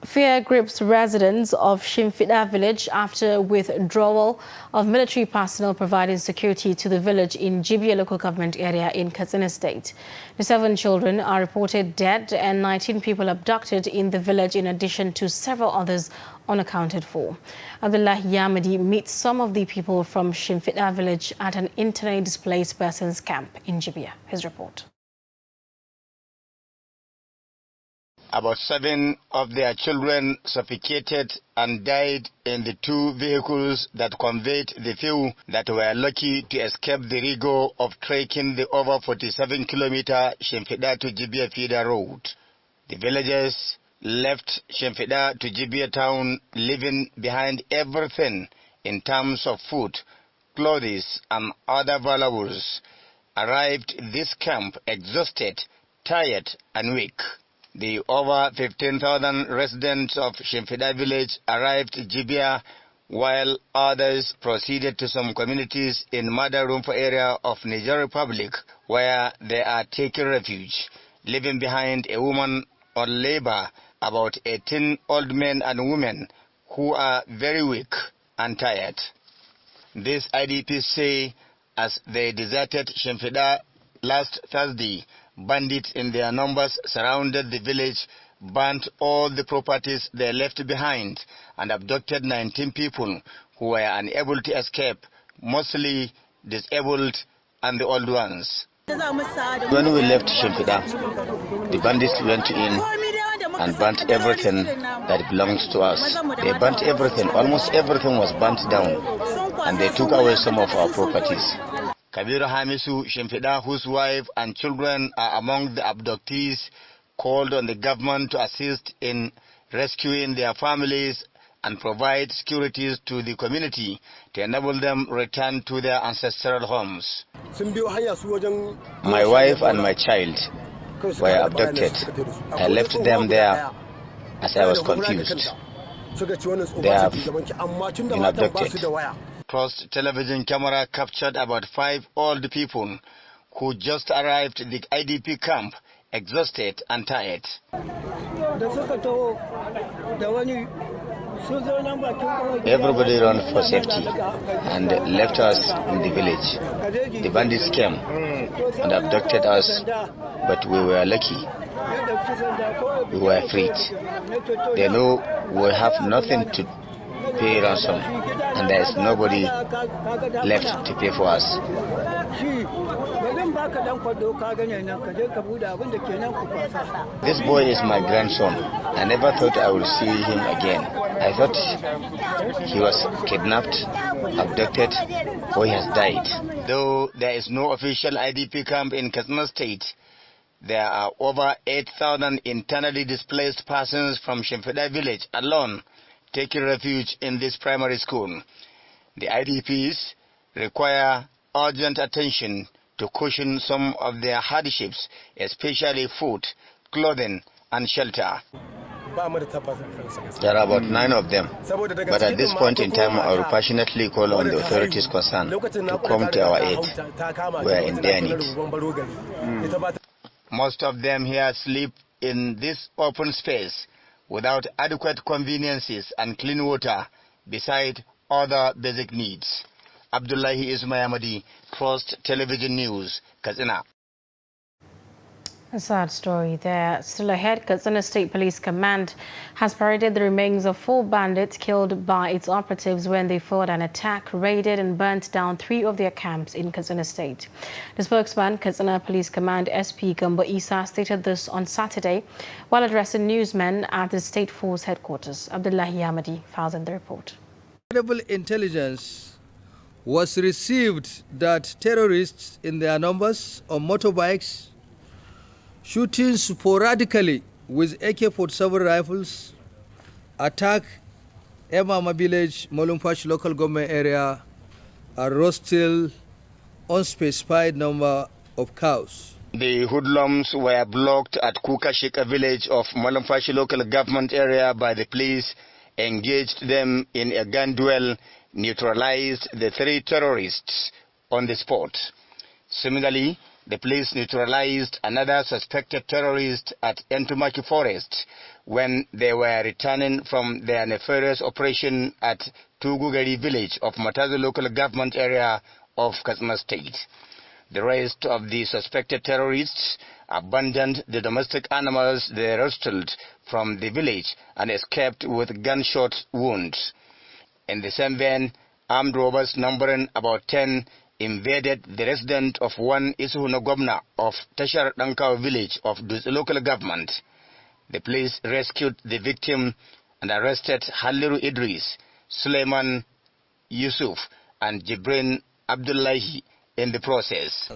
Fear grips residents of Shimfida village after withdrawal of military personnel providing security to the village in Jibia local government area in Katsina State. The 7 children are reported dead and 19 people abducted in the village, in addition to several others unaccounted for. Abdullah Yamadi meets some of the people from Shimfida village at an internally displaced persons camp in Jibia. His report. About 7 of their children suffocated and died in the 2 vehicles that conveyed the few that were lucky to escape the rigor of trekking the over 47-kilometer Shimfida to Jibia feeder road. The villagers left Shimfida to Jibia town, leaving behind everything in terms of food, clothes and other valuables. Arrived this camp exhausted, tired and weak. The over 15,000 residents of Shimfida village arrived in Jibia, while others proceeded to some communities in Madarumfa area of Niger Republic, where they are taking refuge, leaving behind a woman on labor, about 18 old men and women who are very weak and tired. These IDPs say as they deserted Shimfida last Thursday, bandits in their numbers surrounded the village, burnt all the properties they left behind, and abducted 19 people who were unable to escape, mostly disabled and the old ones. When we left Shimfida, the bandits went in and burnt everything that belongs to us. They burnt everything, almost everything was burnt down, and they took away some of our properties. Kabiru Hamisu Shimfida, whose wife and children are among the abductees, called on the government to assist in rescuing their families and provide securities to the community to enable them return to their ancestral homes. My wife and my child were abducted. I left them there as I was confused. They have been abducted. Trust television camera captured about 5 old people who just arrived at the IDP camp, exhausted and tired. Everybody ran for safety and left us in the village. The bandits came and abducted us, but we were lucky. We were freed. They know we have nothing to pay ransom, and there is nobody left to pay for us. This boy is my grandson. I never thought I would see him again. I thought he was kidnapped, abducted, or he has died. Though there is no official IDP camp in Katsina State, there are over 8,000 internally displaced persons from Shimfida village alone taking refuge in this primary school. The IDPs require urgent attention to cushion some of their hardships, especially food, clothing, and shelter. There are about 9 of them, but at this point in time I will passionately call on the authorities concerned to come to our aid. We are in their need. Most of them here sleep in this open space without adequate conveniences and clean water, beside other basic needs. Abdullahi Ismayamadi, Trust Television News, Katsina. A sad story there. Still ahead, Katsina State Police Command has paraded the remains of 4 bandits killed by its operatives when they fought an attack, raided and burnt down 3 of their camps in Katsina State. The spokesman, Katsina Police Command SP Gambo Isa, stated this on Saturday while addressing newsmen at the State Force headquarters. Abdullahi Yamadi files in the report. Credible intelligence was received that terrorists in their numbers on motorbikes, shooting sporadically with AK-47 rifles, attack Emama village, Molumfash local government area, and roasted unspecified number of cows. The hoodlums were blocked at Kukashika village of Molumfash local government area by the police, engaged them in a gun duel, neutralized the 3 terrorists on the spot. Similarly, the police neutralized another suspected terrorist at Entumaki Forest when they were returning from their nefarious operation at Tugugari village of Matazu local government area of Katsina State. The rest of the suspected terrorists abandoned the domestic animals they rustled from the village and escaped with gunshot wounds. In the same vein, armed robbers numbering about 10 invaded the residence of one Isuhuno governor of Tashar Dankao village of the local government. The police rescued the victim and arrested Haliru Idris, Suleiman Yusuf and Jibrin Abdullahi in the process.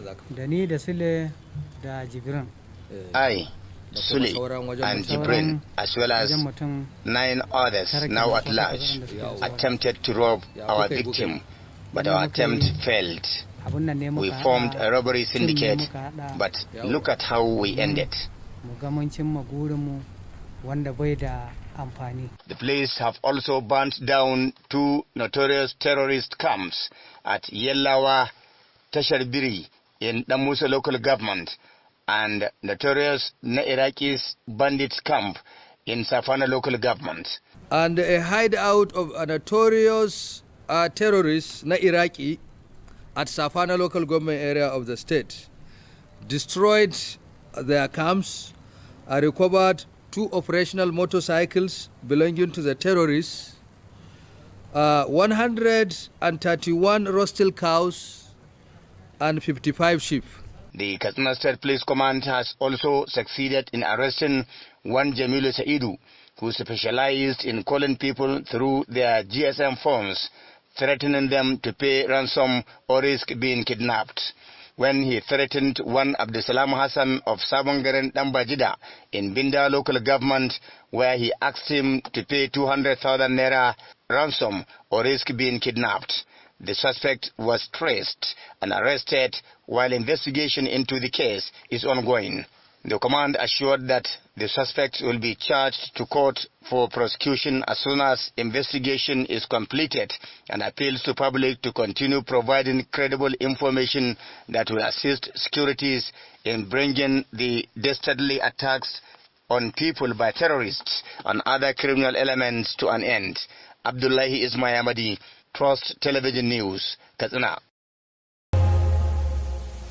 I, Sule and Jibrin, as well as 9 others now at large, attempted to rob our victim, but our attempt failed. We formed a robbery syndicate, but look at how we ended. The police have also burnt down 2 notorious terrorist camps at Yellawa, Tasharbiri in Damusa local government and notorious Iraqis bandits camp in Safana local government. And a hideout of a notorious terrorists Iraqi at Safana local government area of the state. Destroyed their camps, recovered 2 operational motorcycles belonging to the terrorists, 131 roasted cows, and 55 sheep. The Katsina State Police Command has also succeeded in arresting one Jamilu Saidu, who specialized in calling people through their GSM phones, threatening them to pay ransom or risk being kidnapped. When he threatened one Abdusalam Hassan of Sabangaren Dambajida in Binda local government, where he asked him to pay 200,000 naira ransom or risk being kidnapped. The suspect was traced and arrested while investigation into the case is ongoing. The command assured that the suspect will be charged to court for prosecution as soon as investigation is completed, and appeals to public to continue providing credible information that will assist securities in bringing the dastardly attacks on people by terrorists and other criminal elements to an end. Abdullahi Ismail Ahmadi, Trust Television News, Katsina.